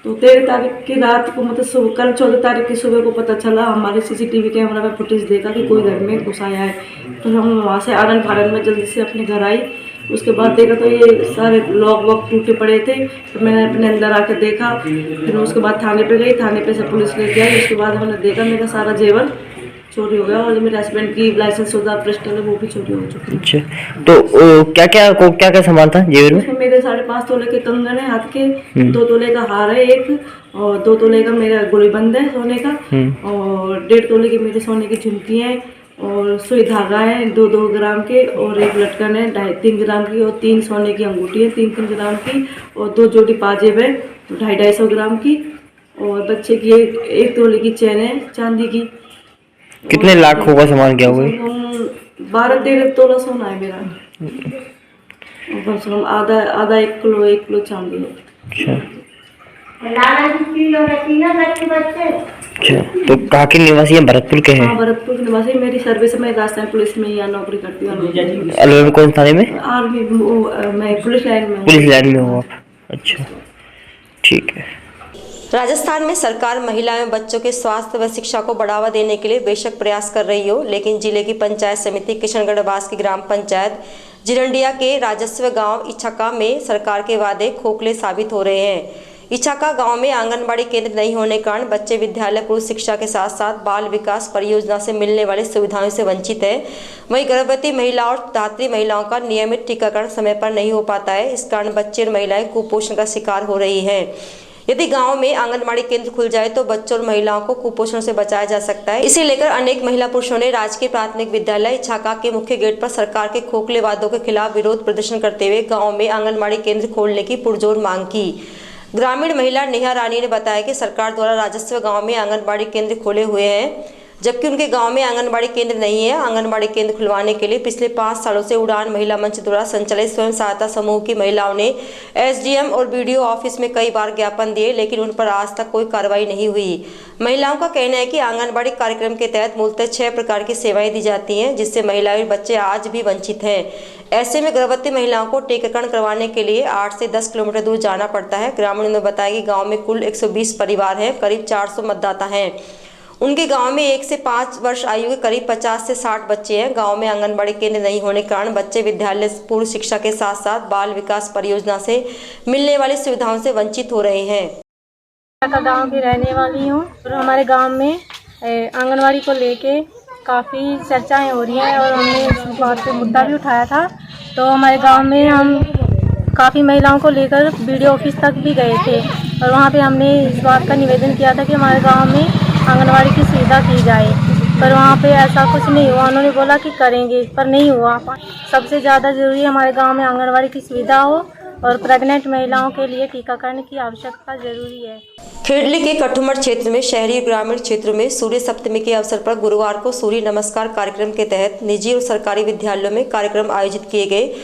तो 13 तारीख की रात को मतलब कल 14 तारीख की सुबह को पता चला, हमारे CCTV कैमरा में फुटेज देखा कि कोई घर में घुस आया है। तो हम वहाँ से आरन फारन में जल्दी से अपने घर आई। उसके बाद देखा तो ये सारे लॉक वॉक टूटे पड़े थे। तो मैंने अपने अंदर आकर देखा। फिर उसके बाद थाने पे गई, थाने पे से पुलिस लेके आई। उसके बाद हमने देखा मेरा सारा जेवर चोरी हो गया और मेरे हस्बैंड की लाइसेंस शुदा पिस्टल है वो भी चोरी हो चुकी है।
अच्छा, तो क्या क्या सामान था जेवर में?
मेरे 5.5 तोले के कंगन है हाथ के, 2 तोले का हार है एक, और 2 तोले का मेरा गोलीबंद है सोने का, और 1.5 तोले की मेरे सोने की झुमकी है, और सुई धागा है 2-2 ग्राम के, और एक लटकन है 2.5-3 ग्राम की, और 3 सोने की अंगूठी है 3-3 ग्राम की, और 2 जोड़ी पाजेब है 250-250 ग्राम की, और बच्चे की एक तोले की चैन है चांदी की।
कितने लाख होगा सामान क्या हुआ?
12-13 तोला सोना है मेरा, कम से कम आधा 1 किलो चांदी है।
अच्छा, तो कहाँ के निवासी हैं? भरतपुर के हैं?
हाँ, भरतपुर के निवासी। मेरी सर्विस में राजस्थान पुलिस में यहाँ नौकरी करती हूँ।
अलवर में कौन थाने में?
आर्मी, मैं पुलिस लाइन में।
पुलिस लाइन में हो आप? अच्छा, ठीक है।
राजस्थान में सरकार महिला एवं बच्चों के स्वास्थ्य व शिक्षा को बढ़ावा देने के लिए बेशक प्रयास कर रही हो, लेकिन जिले की पंचायत समिति किशनगढ़ बास की ग्राम पंचायत जिरंडिया के राजस्व गांव इच्छाका में सरकार के वादे खोखले साबित हो रहे हैं। इच्छाका गांव में आंगनबाड़ी केंद्र नहीं होने के कारण बच्चे विद्यालय पुरुष शिक्षा के साथ साथ बाल विकास परियोजना से मिलने वाली सुविधाओं से वंचित है। वहीं गर्भवती महिला और धात्री महिलाओं का नियमित टीकाकरण समय पर नहीं हो पाता है। इस कारण बच्चे और महिलाएं कुपोषण का शिकार हो रही हैं। यदि गांव में आंगनबाड़ी केंद्र खुल जाए तो बच्चों और महिलाओं को कुपोषण से बचाया जा सकता है। इसे लेकर अनेक महिला पुरुषों ने राजकीय प्राथमिक विद्यालय इच्छाका के मुख्य गेट पर सरकार के खोखले वादों के खिलाफ विरोध प्रदर्शन करते हुए गांव में आंगनबाड़ी केंद्र खोलने की पुरजोर मांग की। ग्रामीण महिला नेहा रानी ने बताया कि सरकार द्वारा राजस्व गाँव में आंगनबाड़ी केंद्र खोले हुए हैं, जबकि उनके गांव में आंगनबाड़ी केंद्र नहीं है। आंगनबाड़ी केंद्र खुलवाने के लिए पिछले 5 सालों से उड़ान महिला मंच द्वारा संचालित स्वयं सहायता समूह की महिलाओं ने SDM और BDO ऑफिस में कई बार ज्ञापन दिए, लेकिन उन पर आज तक कोई कार्रवाई नहीं हुई। महिलाओं का कहना है कि आंगनबाड़ी कार्यक्रम के तहत मूलतः 6 प्रकार की सेवाएं दी जाती हैं, जिससे महिलाएं और बच्चे आज भी वंचित हैं। ऐसे में गर्भवती महिलाओं को टीकाकरण करवाने के लिए 8 से 10 किलोमीटर दूर जाना पड़ता है। ग्रामीणों ने बताया कि गाँव में कुल 120 परिवार हैं, करीब 400 मतदाता हैं। उनके गांव में 1 से 5 वर्ष आयु के करीब 50 से 60 बच्चे हैं। गांव में आंगनबाड़ी केंद्र नहीं होने के कारण बच्चे विद्यालय पूर्व शिक्षा के साथ साथ बाल विकास परियोजना से मिलने वाली सुविधाओं से वंचित हो रहे हैं।
गांव की रहने वाली हूं और हमारे गांव में आंगनबाड़ी को लेके काफ़ी चर्चाएं हो रही हैं और हमने इस बात पे मुद्दा भी उठाया था। तो हमारे गाँव में हम काफ़ी महिलाओं को लेकर BDO ऑफिस तक भी गए थे और वहाँ पे हमने इस बात का निवेदन किया था कि हमारे गांव में आंगनबाड़ी की सुविधा की जाए, पर वहाँ पे ऐसा कुछ नहीं हुआ। उन्होंने बोला कि करेंगे, पर नहीं हुआ। सबसे ज़्यादा ज़रूरी है हमारे गांव में आंगनबाड़ी की सुविधा हो और प्रेग्नेंट महिलाओं के लिए टीकाकरण की आवश्यकता जरूरी है।
खेड़ली के कठुमर क्षेत्र में शहरी और ग्रामीण क्षेत्रों में सूर्य सप्तमी के अवसर पर गुरुवार को सूर्य नमस्कार कार्यक्रम के तहत निजी और सरकारी विद्यालयों में कार्यक्रम आयोजित किए गए।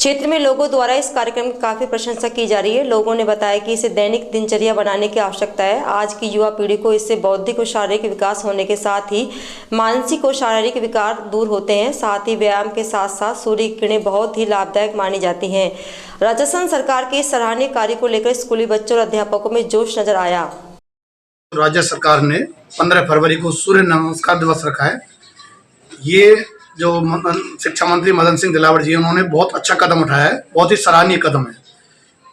क्षेत्र में लोगों द्वारा इस कार्यक्रम की काफी प्रशंसा की जा रही है। लोगों ने बताया कि इसे दैनिक दिनचर्या बनाने की आवश्यकता है। आज की युवा पीढ़ी को इससे बौद्धिक और शारीरिक विकास होने के साथ ही मानसिक और शारीरिक विकार दूर होते हैं। साथ ही व्यायाम के साथ साथ सूर्य की किरणें बहुत ही लाभदायक मानी जाती हैं। राजस्थान सरकार के इस सराहनीय कार्य को लेकर स्कूली बच्चों और अध्यापकों में जोश नजर आया।
राज्य सरकार ने 15 फरवरी को सूर्य नमस्कार दिवस रखा है। ये जो शिक्षा मंत्री मदन सिंह दिलावर जी, उन्होंने बहुत अच्छा कदम उठाया है, बहुत ही सराहनीय कदम है।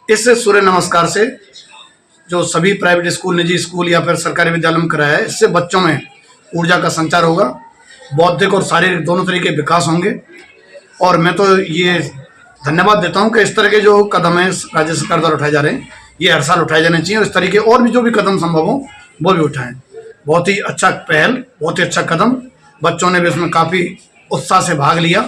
इस सूर्य नमस्कार से जो सभी प्राइवेट स्कूल, निजी स्कूल या फिर सरकारी विद्यालय में कराया है, इससे बच्चों में ऊर्जा का संचार होगा, बौद्धिक और शारीरिक दोनों तरीके विकास होंगे। और मैं तो ये धन्यवाद देता हूँ कि इस तरह के जो कदम है राज्य सरकार द्वारा उठाए जा रहे हैं, ये हर साल उठाए जाने चाहिए और इस तरीके और भी जो भी कदम संभव हो वो भी उठाएं। बहुत ही अच्छा पहल, बहुत ही अच्छा कदम। बच्चों ने भी इसमें काफ़ी उत्साह से भाग लिया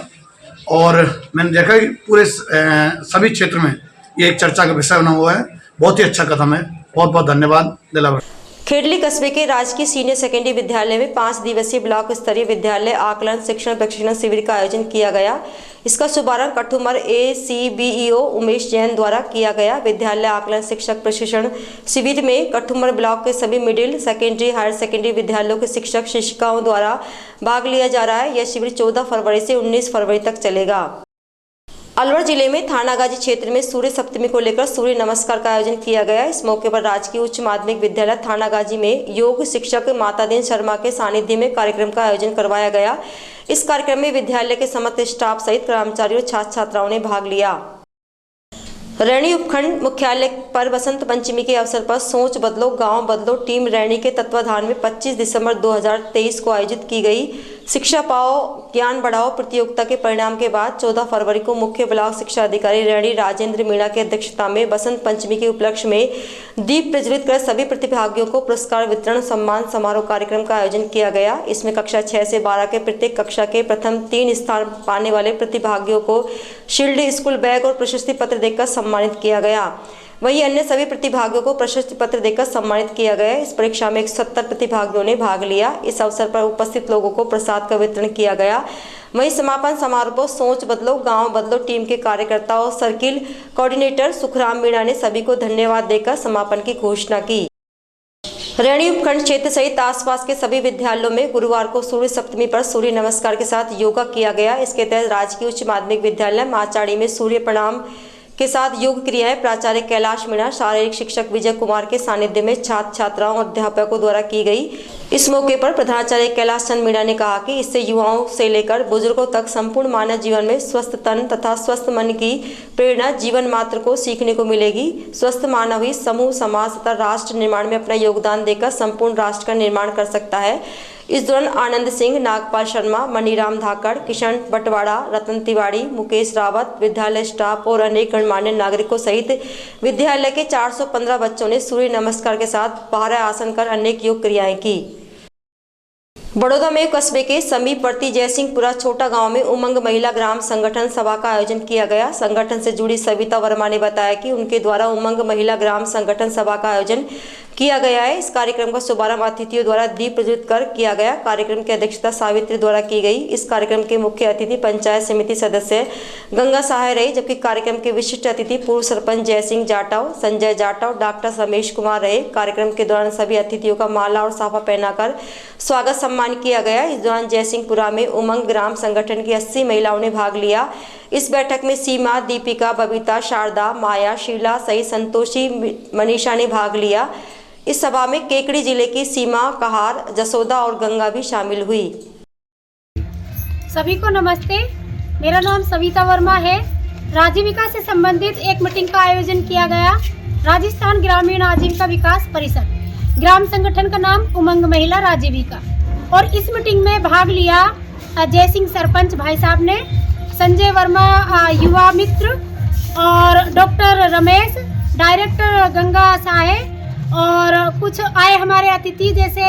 और मैंने देखा कि पूरे सभी क्षेत्र में ये एक चर्चा का विषय बना हुआ है। बहुत ही अच्छा कदम है। बहुत बहुत धन्यवाद दिलावर।
खेडली कस्बे के राजकीय सीनियर सेकेंडरी विद्यालय में 5 दिवसीय ब्लॉक स्तरीय विद्यालय आकलन शिक्षण प्रशिक्षण शिविर का आयोजन किया गया। इसका शुभारंभ कठुमर ACBEO उमेश जैन द्वारा किया गया। विद्यालय आकलन शिक्षक प्रशिक्षण शिविर में कठुमर ब्लॉक के सभी मिडिल, सेकेंडरी, हायर सेकेंडरी विद्यालयों के शिक्षक शिक्षिकाओं द्वारा भाग लिया जा रहा है। यह शिविर 14 फरवरी से 19 फरवरी तक चलेगा। अलवर जिले में थानागाजी क्षेत्र में सूर्य सप्तमी को लेकर सूर्य नमस्कार का आयोजन किया गया। इस मौके पर राजकीय उच्च माध्यमिक विद्यालय थानागाजी में योग शिक्षक मातादीन शर्मा के सानिध्य में कार्यक्रम का आयोजन करवाया गया। इस कार्यक्रम में विद्यालय के समस्त स्टाफ सहित कर्मचारियों और छात्र छात्राओं ने भाग लिया। रैणी उपखंड मुख्यालय पर बसंत पंचमी के अवसर पर सोच बदलो गांव बदलो टीम रैणी के तत्वाधान में 25 दिसंबर 2023 को आयोजित की गई शिक्षा पाओ ज्ञान बढ़ाओ प्रतियोगिता के परिणाम के बाद 14 फरवरी को मुख्य ब्लॉक शिक्षा अधिकारी रैणी राजेंद्र मीणा की अध्यक्षता में बसंत पंचमी के उपलक्ष्य में दीप प्रज्वलित कर सभी प्रतिभागियों को पुरस्कार वितरण सम्मान समारोह कार्यक्रम का आयोजन किया गया। इसमें कक्षा 6 से 12 के प्रत्येक कक्षा के प्रथम 3 स्थान पाने वाले प्रतिभागियों को शील्ड, स्कूल बैग और प्रशस्ति पत्र देकर सम्मानित किया गया। वहीं अन्य सभी प्रतिभागियों को प्रशस्ति पत्र देकर सम्मानित किया गया। इस परीक्षा में 170 प्रतिभागियों ने भाग लिया। इस अवसर पर उपस्थित लोगों को प्रसाद का वितरण किया गया। वहीं समापन समारोह पर सोच बदलो गांव बदलो टीम के कार्यकर्ता और सर्किल कोऑर्डिनेटर सुखराम मीणा ने सभी को धन्यवाद देकर समापन की घोषणा की। रैणी उपखंड क्षेत्र सहित आसपास के सभी विद्यालयों में गुरुवार को सूर्य सप्तमी पर सूर्य नमस्कार के साथ योगा किया गया। इसके तहत राजकीय उच्च माध्यमिक विद्यालय माचाड़ी में सूर्य प्रणाम के साथ योग क्रियाएं प्राचार्य कैलाश मीणा, शारीरिक शिक्षक विजय कुमार के सानिध्य में छात्र छात्राओं और अध्यापकों द्वारा की गई। इस मौके पर प्रधानाचार्य कैलाश चंद मीणा ने कहा कि इससे युवाओं से लेकर बुजुर्गों तक संपूर्ण मानव जीवन में स्वस्थ तन तथा स्वस्थ मन की प्रेरणा जीवन मात्र को सीखने को मिलेगी। स्वस्थ मानव ही समूह, समाज तथा राष्ट्र निर्माण में अपना योगदान देकर संपूर्ण राष्ट्र का निर्माण कर सकता है। इस दौरान आनंद सिंह, नागपाल शर्मा, मनीराम धाकड़, किशन बटवाड़ा, रतन तिवारी, मुकेश रावत, विद्यालय स्टाफ और अनेक गणमान्य नागरिकों सहित विद्यालय के 415 बच्चों ने सूर्य नमस्कार के साथ पहरा आसन कर अनेक योग क्रियाएं की। बड़ौदा में कस्बे के समीपवर्ती जयसिंहपुरा छोटा गांव में उमंग महिला ग्राम संगठन सभा का आयोजन किया गया। संगठन से जुड़ी सविता वर्मा ने बताया कि उनके द्वारा उमंग महिला ग्राम संगठन सभा का आयोजन किया गया है। इस कार्यक्रम का शुभारंभ अतिथियों द्वारा दीप प्रज्वलित कर किया गया। कार्यक्रम की अध्यक्षता सावित्री द्वारा की गई। इस कार्यक्रम के मुख्य अतिथि पंचायत समिति सदस्य गंगा सहाय रहे, जबकि कार्यक्रम के विशिष्ट अतिथि पूर्व सरपंच जयसिंह जाटव, संजय जाटव, डॉक्टर समेश कुमार रहे। कार्यक्रम के दौरान सभी अतिथियों का माला और साफा पहनाकर स्वागत सम्मान किया गया। इस दौरान जयसिंहपुरा में उमंग ग्राम संगठन की 80 महिलाओं ने भाग लिया। इस बैठक में सीमा, दीपिका, बबीता, शारदा, माया, शीला सहित संतोषी, मनीषा ने भाग लिया। इस सभा में केकड़ी जिले की सीमा, कहार, जसोदा और गंगा भी शामिल हुई।
सभी को नमस्ते, मेरा नाम सविता वर्मा है। राजीविका से संबंधित एक मीटिंग का आयोजन किया गया। राजस्थान ग्रामीण आजीविका विकास परिषद, ग्राम संगठन का नाम उमंग महिला राजीविका। और इस मीटिंग में भाग लिया जयसिंह सरपंच भाई साहब ने, संजय वर्मा युवा मित्र और डॉक्टर रमेश, डायरेक्टर गंगा साहे और कुछ आए हमारे अतिथि जैसे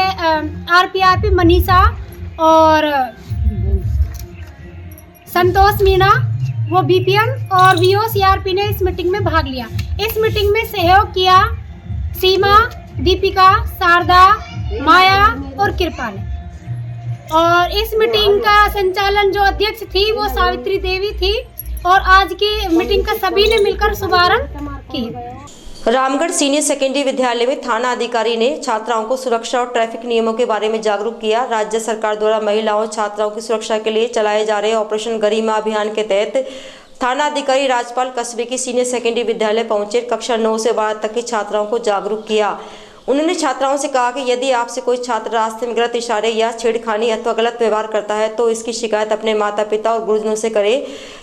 आरपी मनीषा और संतोष मीणा, वो बीपीएम और वीओ सीआरपी ने इस मीटिंग में भाग लिया। इस मीटिंग में सहयोग किया सीमा, दीपिका, शारदा, माया और कृपा ने। और इस मीटिंग का संचालन जो अध्यक्ष थी वो सावित्री देवी थी और आज की मीटिंग का सभी ने मिलकर शुभारंभ किया।
रामगढ़ सीनियर सेकेंडरी विद्यालय में थाना अधिकारी ने छात्राओं को सुरक्षा और ट्रैफिक नियमों के बारे में जागरूक किया। राज्य सरकार द्वारा महिलाओं छात्राओं की सुरक्षा के लिए चलाए जा रहे ऑपरेशन गरिमा अभियान के तहत थाना अधिकारी राजपाल कस्बे की सीनियर सेकेंडरी विद्यालय पहुंचे कक्षा 9 से 12 तक की छात्राओं को जागरूक किया। उन्होंने छात्राओं से कहा कि यदि आपसे कोई छात्र रास्ते में गलत इशारे या छेड़खानी अथवा गलत व्यवहार करता है तो इसकी शिकायत अपने माता पिता और गुरुजनों से करे।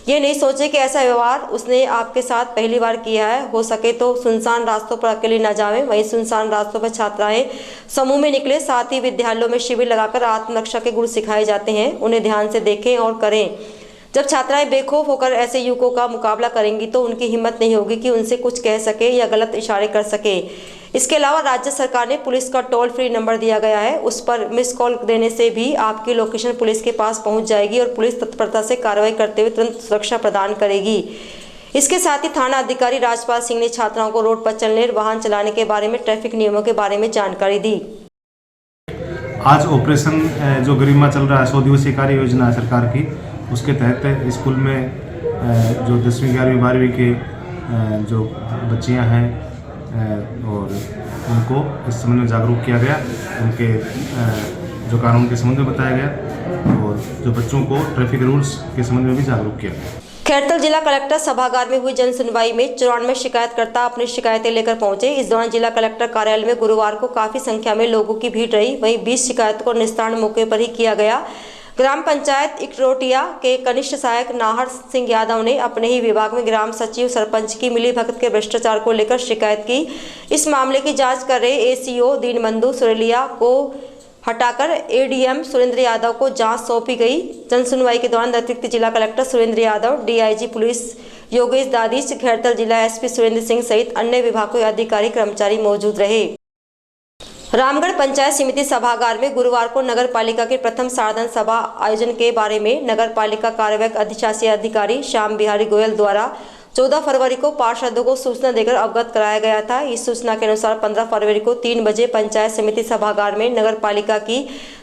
ये नहीं सोचे कि ऐसा व्यवहार उसने आपके साथ पहली बार किया है। हो सके तो सुनसान रास्तों पर अकेले न जाएं। वहीं सुनसान रास्तों पर छात्राएं समूह में निकले। साथ ही विद्यालयों में शिविर लगाकर आत्मरक्षा के गुण सिखाए जाते हैं, उन्हें ध्यान से देखें और करें। जब छात्राएं बेखौफ होकर ऐसे युवकों का मुकाबला करेंगी तो उनकी हिम्मत नहीं होगी कि उनसे कुछ कह सके या गलत इशारे कर सके। इसके अलावा राज्य सरकार ने पुलिस का टोल फ्री नंबर दिया गया है, उस पर मिस कॉल देने से भी आपकी लोकेशन पुलिस के पास पहुंच जाएगी और पुलिस तत्परता से कार्रवाई करते हुए तुरंत सुरक्षा प्रदान करेगी। इसके साथ ही थाना अधिकारी राजपाल सिंह ने छात्राओं को रोड पर चलने, वाहन चलाने के बारे में, ट्रैफिक नियमों के बारे में जानकारी दी।
आज ऑपरेशन जो गरिमा चल रहा है 100 दिवसीय कार्य योजना है सरकार की, उसके तहत स्कूल में जो 10वीं 11वीं 12वीं के जो बच्चियां हैं और उनको इस संबंध में जागरूक किया गया, उनके जो कानून के संबंध में बताया गया और जो बच्चों को ट्रैफिक रूल्स के संबंध में भी जागरूक किया गया।
खैरतल जिला कलेक्टर सभागार में हुई जन सुनवाई में 94 शिकायतकर्ता अपनी शिकायतें लेकर पहुंचे। इस दौरान जिला कलेक्टर कार्यालय में गुरुवार को काफी संख्या में लोगों की भीड़ रही। वहीं 20 शिकायतों को निस्तारण मौके पर ही किया गया। ग्राम पंचायत इकरोटिया के कनिष्ठ सहायक नाहर सिंह यादव ने अपने ही विभाग में ग्राम सचिव सरपंच की मिलीभगत के भ्रष्टाचार को लेकर शिकायत की। इस मामले की जांच कर रहे एसीओ दीनबंधु सुरेलिया को हटाकर एडीएम सुरेंद्र यादव को जांच सौंपी गई। जन सुनवाई के दौरान अतिरिक्त जिला collector Surendra Yadav, DIG police Yogesh Dadhich, Khairthal जिला एसपी सुरेंद्र सिंह सहित अन्य विभागों के अधिकारी कर्मचारी मौजूद रहे। रामगढ़ पंचायत समिति सभागार में गुरुवार को नगर पालिका के प्रथम साधारण सभा आयोजन के बारे में नगर पालिका कार्यवाहक अधिशासी अधिकारी श्याम बिहारी गोयल द्वारा 14 फरवरी को पार्षदों को सूचना देकर अवगत कराया गया था। इस सूचना के अनुसार 15 फरवरी को 3 बजे पंचायत समिति सभागार में नगर पालिका की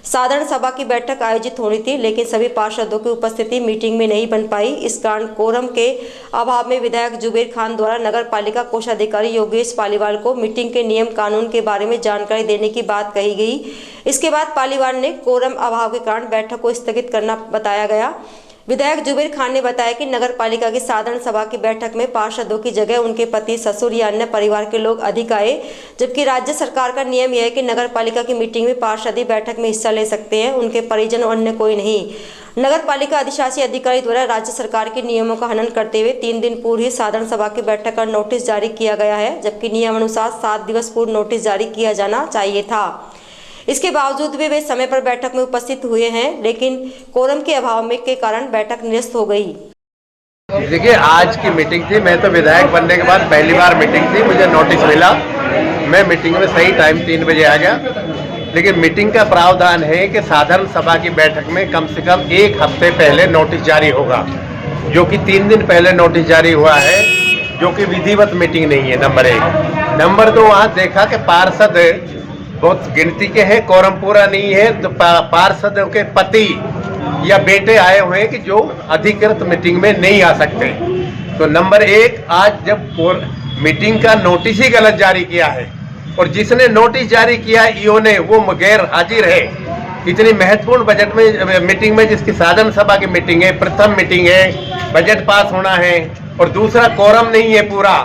साधारण सभा की बैठक आयोजित होनी थी, लेकिन सभी पार्षदों की उपस्थिति मीटिंग में नहीं बन पाई। इस कारण कोरम के अभाव में विधायक जुबेर खान द्वारा नगर पालिका कोषाधिकारी योगेश पालीवाल को मीटिंग के नियम कानून के बारे में जानकारी देने की बात कही गई। इसके बाद पालीवाल ने कोरम अभाव के कारण बैठक को स्थगित करना बताया गया। विधायक जुबेर खान ने बताया कि नगर पालिका की साधारण सभा की बैठक में पार्षदों की जगह उनके पति, ससुर या अन्य परिवार के लोग अधिक आए, जबकि राज्य सरकार का नियम यह है कि नगर पालिका की मीटिंग में पार्षद ही बैठक में हिस्सा ले सकते हैं, उनके परिजन और अन्य कोई नहीं। नगर पालिका अधिशासी अधिकारी द्वारा राज्य सरकार के नियमों का हनन करते हुए 3 दिन पूर्व ही साधारण सभा की बैठक का नोटिस जारी किया गया है, जबकि नियमानुसार 7 दिवस पूर्व नोटिस जारी किया जाना चाहिए था। इसके बावजूद भी वे समय पर बैठक में उपस्थित हुए हैं, लेकिन कोरम के अभाव में के कारण बैठक निरस्त हो गई।
देखिए, आज की मीटिंग थी, मैं तो विधायक बनने के बाद पहली बार मीटिंग थी, मुझे नोटिस मिला, मैं मीटिंग में सही टाइम 3 बजे आ गया। लेकिन मीटिंग का प्रावधान है कि साधारण सभा की बैठक में कम से कम 1 हफ्ते पहले नोटिस जारी होगा, जो कि 3 दिन पहले नोटिस जारी हुआ है, जो कि विधिवत मीटिंग नहीं है। नंबर 1। नंबर 2, वहाँ देखा कि पार्षद बहुत गिनती के हैं, कोरम पूरा नहीं है, तो पार्षदों के पति या बेटे आए हुए हैं कि जो अधिकृत मीटिंग में नहीं आ सकते। तो नंबर 1, आज जब मीटिंग का नोटिस ही गलत जारी किया है और जिसने नोटिस जारी किया ईओ ने, वो गैर हाजिर है। इतनी महत्वपूर्ण बजट में मीटिंग में, जिसकी साधारण सभा की मीटिंग है, प्रथम मीटिंग है, बजट पास होना है, और दूसरा कोरम नहीं है पूरा,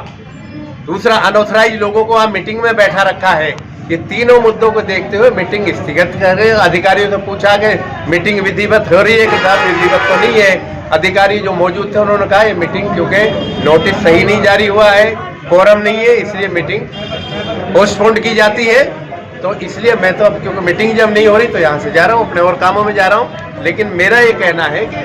दूसरा अनऑथराइज लोगों को आप मीटिंग में बैठा रखा है। ये तीनों मुद्दों को देखते हुए मीटिंग स्थगित कर रहे। अधिकारियों से पूछा कि मीटिंग विधिवत हो रही है कि साहब विधिवत तो नहीं है। अधिकारी जो मौजूद थे उन्होंने कहा ये मीटिंग क्योंकि नोटिस सही नहीं जारी हुआ है, कोरम नहीं है, इसलिए मीटिंग पोस्टपोन्ड की जाती है। तो इसलिए मैं तो अब क्योंकि मीटिंग जब नहीं हो रही तो यहाँ से जा रहा हूँ, अपने और कामों में जा रहा हूँ। लेकिन मेरा ये कहना है कि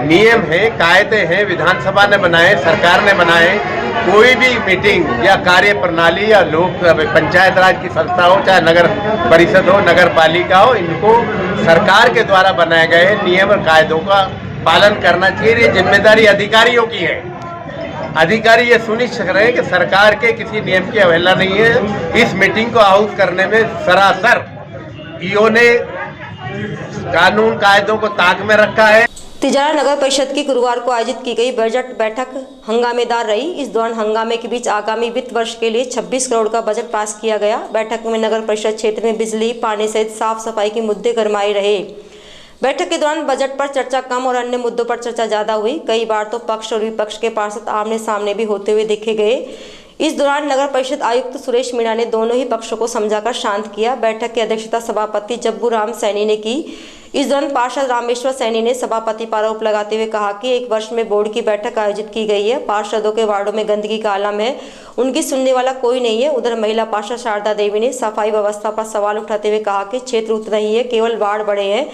नियम है, कायदे हैं, विधानसभा ने बनाए, सरकार ने बनाए। कोई भी मीटिंग या कार्य प्रणाली या लोक पंचायत राज की संस्था हो, चाहे नगर परिषद हो, नगर पालिका हो, इनको सरकार के द्वारा बनाए गए नियम और कायदों का पालन करना चाहिए। ये जिम्मेदारी अधिकारियों की है। अधिकारी ये सुनिश्चित करें कि सरकार के किसी नियम की अवहेलना नहीं है। इस मीटिंग को आउट करने में सरासर ईओ ने कानून कायदों को ताक में रखा है।
तिजारा नगर परिषद की गुरुवार को आयोजित की गई बजट बैठक हंगामेदार रही। इस दौरान हंगामे के बीच आगामी वित्त वर्ष के लिए 26 करोड़ का बजट पास किया गया। बैठक में नगर परिषद क्षेत्र में बिजली, पानी सहित साफ सफाई के मुद्दे गरमाए रहे। बैठक के दौरान बजट पर चर्चा कम और अन्य मुद्दों पर चर्चा ज्यादा हुई। कई बार तो पक्ष और विपक्ष के पार्षद आमने सामने भी होते हुए देखे गए। इस दौरान नगर परिषद आयुक्त सुरेश मीणा ने दोनों ही पक्षों को समझाकर शांत किया। बैठक की अध्यक्षता सभापति जब्बू राम सैनी ने की। इस दौरान पार्षद रामेश्वर सैनी ने सभापति पर आरोप लगाते हुए कहा कि एक वर्ष में बोर्ड की बैठक आयोजित की गई है, पार्षदों के वार्डों में गंदगी का आलम है, उनकी सुनने वाला कोई नहीं है। उधर महिला पार्षद शारदा देवी ने सफाई व्यवस्था पर सवाल उठाते हुए कहा कि क्षेत्र उतना ही है, केवल वार्ड बड़े हैं।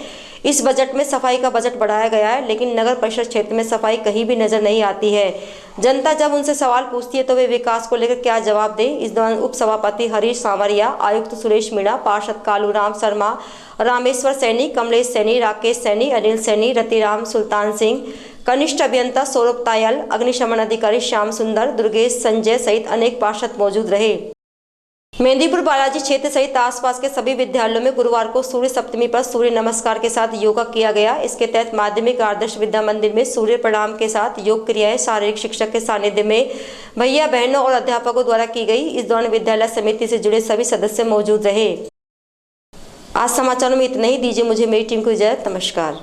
इस बजट में सफाई का बजट बढ़ाया गया है, लेकिन नगर परिषद क्षेत्र में सफाई कहीं भी नजर नहीं आती है। जनता जब उनसे सवाल पूछती है तो वे विकास को लेकर क्या जवाब दें। इस दौरान उप सभापति हरीश सांवरिया, आयुक्त सुरेश मीणा, पार्षद कालूराम शर्मा, रामेश्वर सैनी, कमलेश सैनी, राकेश सैनी, अनिल सैनी, रतिराम, सुल्तान सिंह, कनिष्ठ अभियंता सौरभ तायल, अग्निशमन अधिकारी श्याम सुंदर, दुर्गेश, संजय सहित अनेक पार्षद मौजूद रहे। मेहंदीपुर बालाजी क्षेत्र सहित आसपास के सभी विद्यालयों में गुरुवार को सूर्य सप्तमी पर सूर्य नमस्कार के साथ योगा किया गया। इसके तहत माध्यमिक आदर्श विद्या मंदिर में सूर्य प्रणाम के साथ योग क्रियाएं शारीरिक शिक्षक के सानिध्य में भैया बहनों और अध्यापकों द्वारा की गई। इस दौरान विद्यालय समिति से जुड़े सभी सदस्य मौजूद रहे। आज समाचारों में इतना ही। दीजिए मुझे मेरी टीम को इजाजत। नमस्कार।